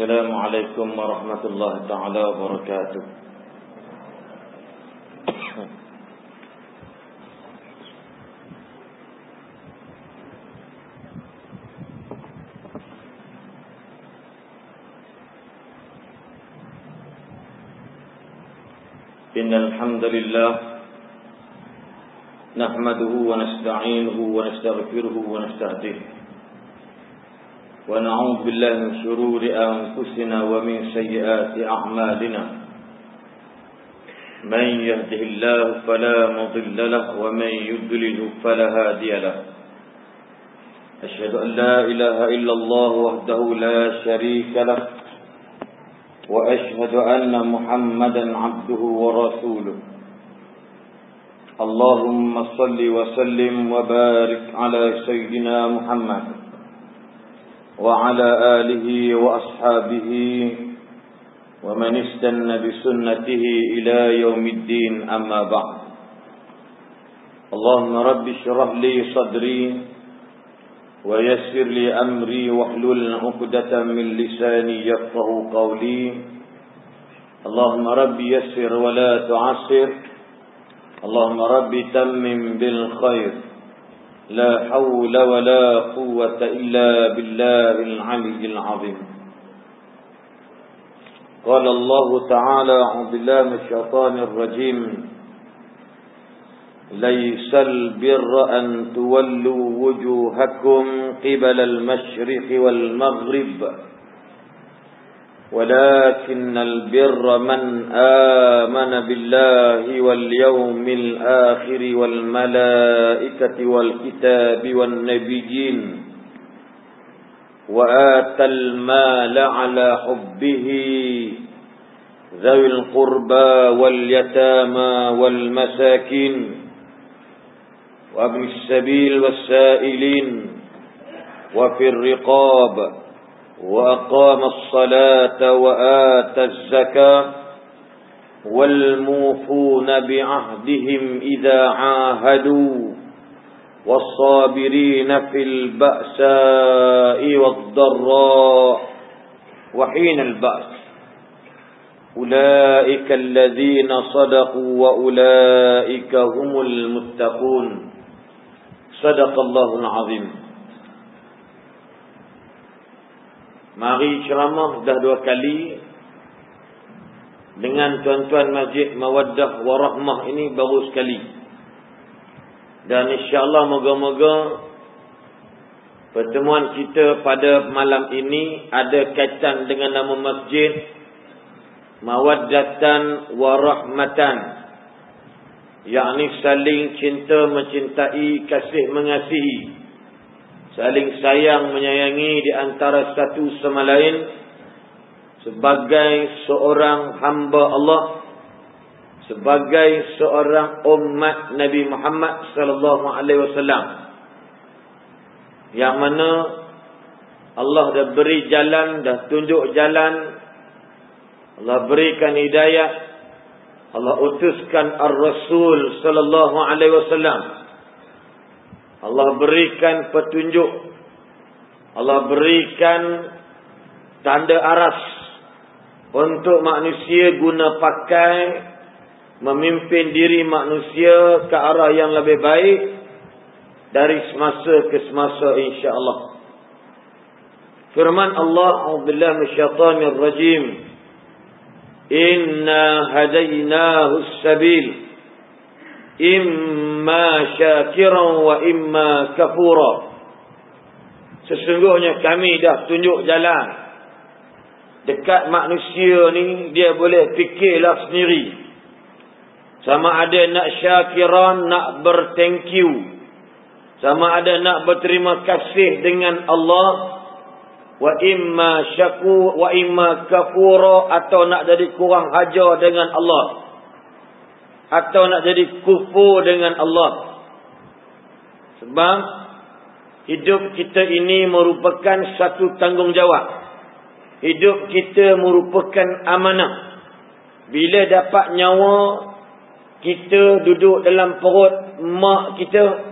Assalamualaikum warahmatullahi taala wabarakatuh. Innal hamdalillah nahmaduhu wa nasta'inuhu wa nastaghfiruhu wa nastahdihi ونعوذ بالله من شرور أنفسنا ومن سيئات أعمالنا من يهده الله فلا مضل له ومن يضلل فلا هادي له أشهد أن لا إله إلا الله وحده لا شريك له وأشهد أن محمدا عبده ورسوله اللهم صل وسلم وبارك على سيدنا محمد وعلى آله وأصحابه ومن استنى بسنته إلى يوم الدين أما بعد اللهم رب اشرح لي صدري ويسر لي أمري واحلل عقدة من لساني يفقه قولي اللهم رب يسر ولا تعسر اللهم رب تمم بالخير لا حول ولا قوة إلا بالله العلي العظيم قال الله تعالى أعوذ بالله من الشيطان الرجيم ليس البر أن تولوا وجوهكم قبل المشرق والمغرب ولكن البر من آمن بالله واليوم الآخر والملائكة والكتاب والنبيين وآتى المال على حبه ذوي القربى واليتامى والمساكين وابن السبيل والسائلين وفي الرقاب وأقام الصلاة وآتى الزكاة والموفون بعهدهم إذا عاهدوا والصابرين في البأساء والضراء وحين البأس أولئك الذين صدقوا وأولئك هم المتقون صدق الله العظيم. Mari ceramah dah 2 kali dengan tuan-tuan Masjid Mawaddah Warahmah ini baru sekali. Dan insya-Allah moga-moga pertemuan kita pada malam ini ada kaitan dengan nama masjid Mawaddatan Warahmatan, yakni saling cinta mencintai, kasih mengasihi, saling sayang menyayangi di antara satu sama lain sebagai seorang hamba Allah, sebagai seorang umat Nabi Muhammad sallallahu alaihi wasallam, yang mana Allah dah beri jalan, dah tunjuk jalan, Allah berikan hidayah, Allah utuskan Ar-Rasul sallallahu alaihi wasallam, Allah berikan petunjuk, Allah berikan tanda aras untuk manusia guna pakai memimpin diri manusia ke arah yang lebih baik dari semasa ke semasa insya-Allah. Firman Allah, a'udzubillahi minasyaitonir rajim, inna hadainahu as-sabil imma syakiran wa imma kafura. Sesungguhnya kami dah tunjuk jalan. Dekat manusia ni dia boleh fikirlah sendiri, sama ada nak syakiran, nak berthank you, sama ada nak berterima kasih dengan Allah, wa imma syakur wa imma kafura, atau nak jadi kurang ajar dengan Allah, atau nak jadi kufur dengan Allah. Sebab hidup kita ini merupakan satu tanggungjawab. Hidup kita merupakan amanah. Bila dapat nyawa, kita duduk dalam perut mak kita,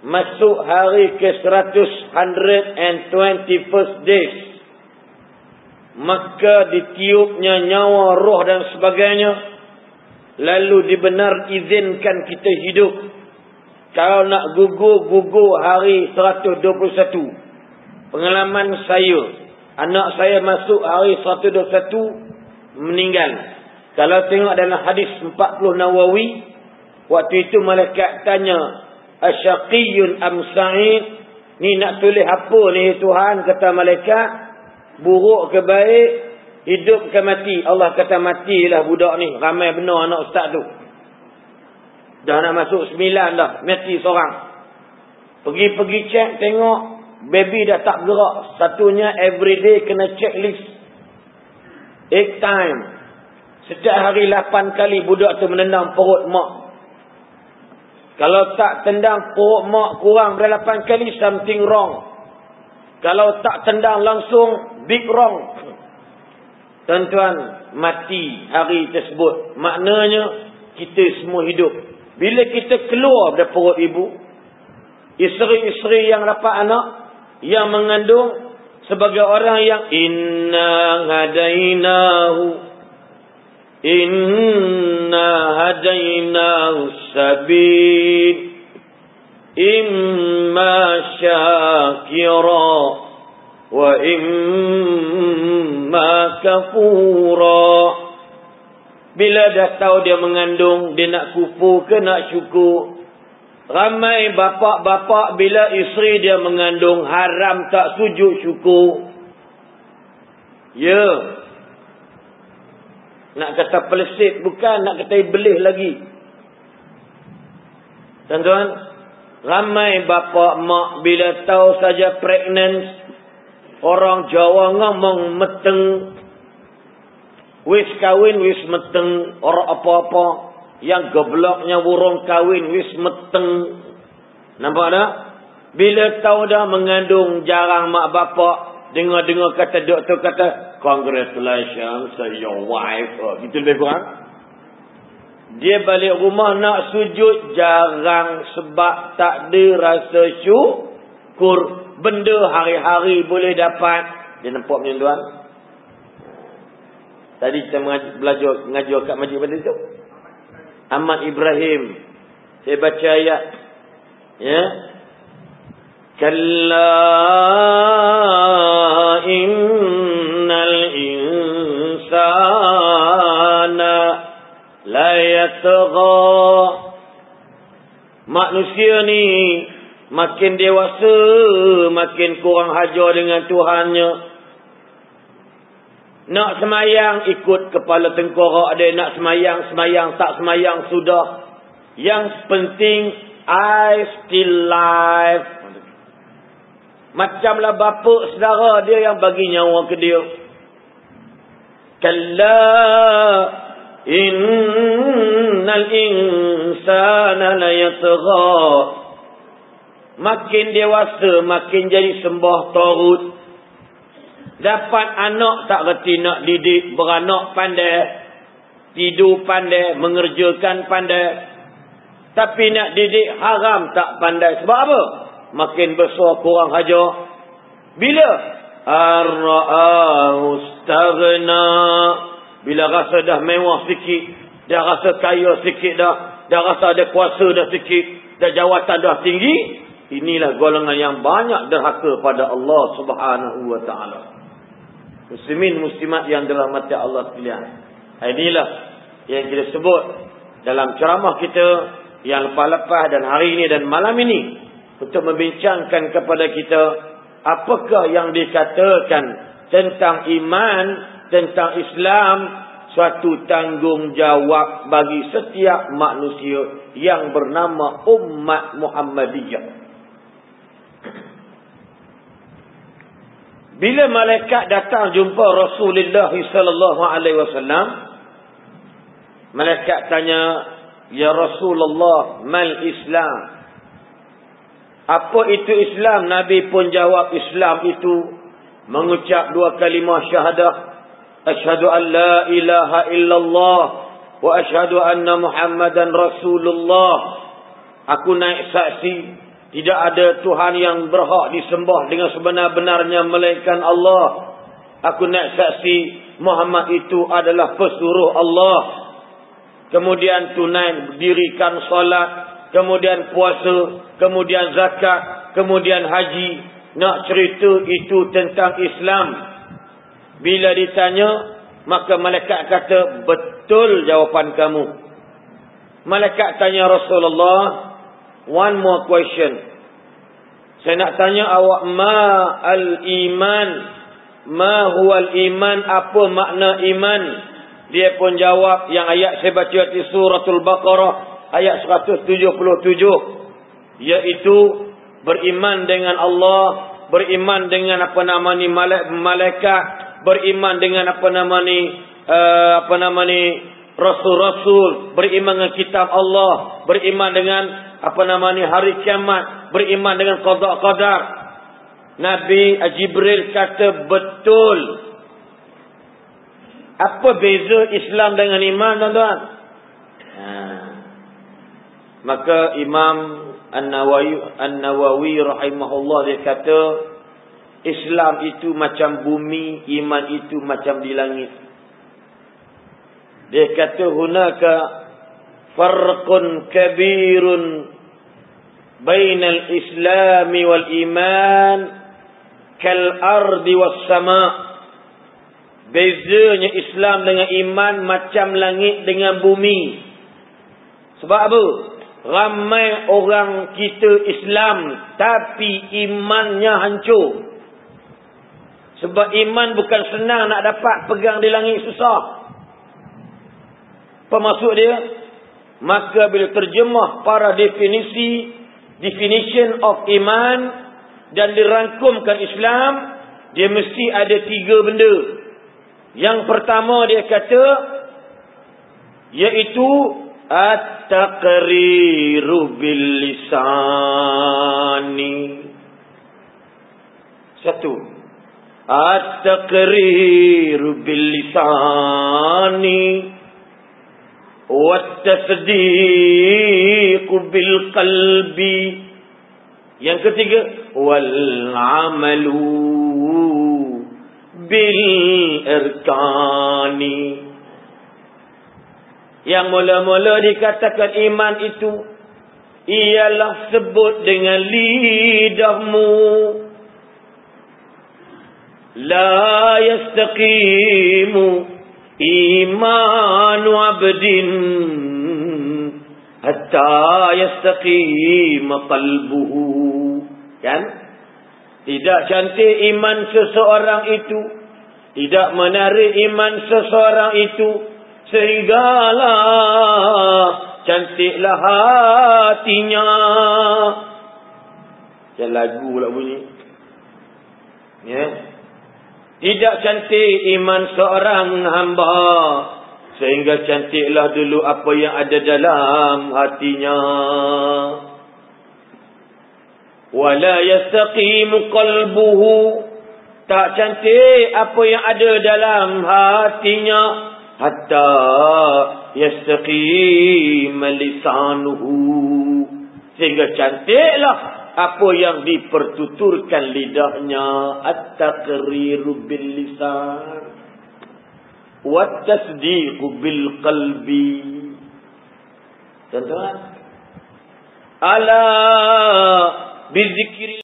masuk hari ke 121st days, maka ditiupnya nyawa, roh dan sebagainya, lalu izinkan kita hidup. Kalau nak gugur hari 121. Pengalaman saya, anak saya masuk hari 121 meninggal. Kalau tengok dalam hadis 40 Nawawi, waktu itu malaikat tanya, asyaqiyun am sa'id? Ni nak tulis apa ni Tuhan? Kata malaikat, buruk ke baik, hidup ke mati? Allah kata matilah budak ni. Ramai benar anak ustaz tu. Dah nak masuk 9 dah, mati seorang. Pergi check, tengok baby dah tak gerak. Satunya everyday kena checklist 8 time. Setiap hari 8 kali budak tu menendang perut mak. Kalau tak tendang perut mak kurang dari 8 kali, something wrong. Kalau tak tendang langsung, big wrong. Tuan-tuan, mati hari tersebut. Maknanya kita semua hidup. Bila kita keluar dari perut ibu, isteri-isteri yang dapat anak, yang mengandung, sebagai orang yang inna hadainahu sabil imma syakira wa imma kafura. Bila dah tahu dia mengandung, dia nak kufur ke nak syukur? Ramai bapak-bapak bila isteri dia mengandung haram tak sujud syukur. Ya. Nak kata pelesit bukan, nak kata belih lagi. Tuan-tuan, ramai bapak mak bila tahu saja pregnant, orang Jawa ngomong meteng. Wis kawin, wis meteng. Orang apa-apa yang gobloknya burung kawin, wis meteng. Nampak tak? Bila tahu dah mengandung, jarang mak bapak dengar-dengar kata doktor kata, congratulations your wife. Gitu lebih kurang. Dia balik rumah nak sujud, jarang sebab tak ada rasa syukur. Benda hari-hari boleh dapat. Dia nampak punya tuan. Tadi kita mengajar kat majlis pada itu. Ahmad Ibrahim. Saya baca ayat. Ya. Kalla innal insana la yatgha. Manusia ni makin dewasa, makin kurang hajar dengan Tuhannya. Nak semayang ikut kepala tengkorak dia. Nak semayang, tak semayang sudah. Yang penting I still live. Macamlah bapa saudara dia yang bagi nyawa ke dia. Kalla innal insana la yatgha. Makin dewasa, makin jadi sembah tagut. Dapat anak tak reti nak didik, beranak pandai, tidur pandai, mengerjakan pandai. Tapi nak didik haram tak pandai. Sebab apa? Makin besar kurang hajar. Bila? Ar-ra'ahu istaghna. Bila rasa dah mewah sikit, dah rasa kaya sikit dah rasa ada kuasa dah sikit, dah jawatan dah tinggi, inilah golongan yang banyak derhaka pada Allah Subhanahu wa taala. Muslimin muslimat yang dirahmati Allah sekalian. Inilah yang kita sebut dalam ceramah kita yang lepas-lepas dan hari ini dan malam ini, untuk membincangkan kepada kita apakah yang dikatakan tentang iman, tentang Islam, suatu tanggungjawab bagi setiap manusia yang bernama umat Muhammadiyah. Bila malaikat datang jumpa Rasulullah sallallahu alaihi wasallam, malaikat tanya, "Ya Rasulullah, mal Islam?" Apa itu Islam? Nabi pun jawab, Islam itu mengucap 2 kalimah syahadah, asyhadu an la ilaha illallah wa asyhadu anna Muhammadan Rasulullah. Aku naik saksi tidak ada Tuhan yang berhak disembah dengan sebenar-benarnya melainkan Allah. Aku nak saksi Muhammad itu adalah pesuruh Allah. Kemudian tunai dirikan solat, kemudian puasa, kemudian zakat, kemudian haji. Nak cerita itu tentang Islam. Bila ditanya, maka malaikat kata, betul jawapan kamu. Malaikat tanya Rasulullah, one more question. Saya nak tanya awak, ma al-iman? Ma huwal iman? Apa makna iman? Dia pun jawab yang ayat saya baca di suratul Baqarah, ayat 177. Iaitu beriman dengan Allah, beriman dengan malaikat, beriman dengan rasul-rasul, beriman dengan kitab Allah, beriman dengan hari kiamat, beriman dengan qada qadar. Nabi Jibril kata betul. Apa beza Islam dengan iman, tuan-tuan? Maka Imam An-Nawawi rahimahullah dia kata, Islam itu macam bumi, iman itu macam di langit. Dia kata hunaka farqun kabirun bainal islami wal iman kal ardi was sama'. Bezanya Islam dengan iman macam langit dengan bumi. Sebab apa? Ramai orang kita Islam tapi imannya hancur. Sebab iman bukan senang nak dapat, pegang di langit susah. Apa maksud dia? Maka bila terjemah para definition of iman dan dirangkumkan Islam, dia mesti ada 3 benda. Yang pertama dia kata, iaitu at-taqriru bil lisani. Satu, at-taqriru bil lisani wat-tasdiqu bil qalbi. Yang ketiga, wal amalu bil irkani. Yang mula-mula dikatakan iman itu ialah sebut dengan lidahmu. La yastaqimu imanu abdin hatta yastaqima qalbuhu. Kan? Tidak cantik iman seseorang itu, tidak menarik iman seseorang itu, sehinggalah cantiklah hatinya. Macam lagu pula bunyi. Ya. Tidak cantik iman seorang hamba, sehingga cantiklah dulu apa yang ada dalam hatinya. Wala yastaqimu qalbuhu, tak cantik apa yang ada dalam hatinya, hatta yastaqima lisanuhu, sehingga cantiklah apa yang dipertuturkan lidahnya. At-taqriru bil lisan wat tasdiqu bil qalbi. Tuan-tuan, ala bizikri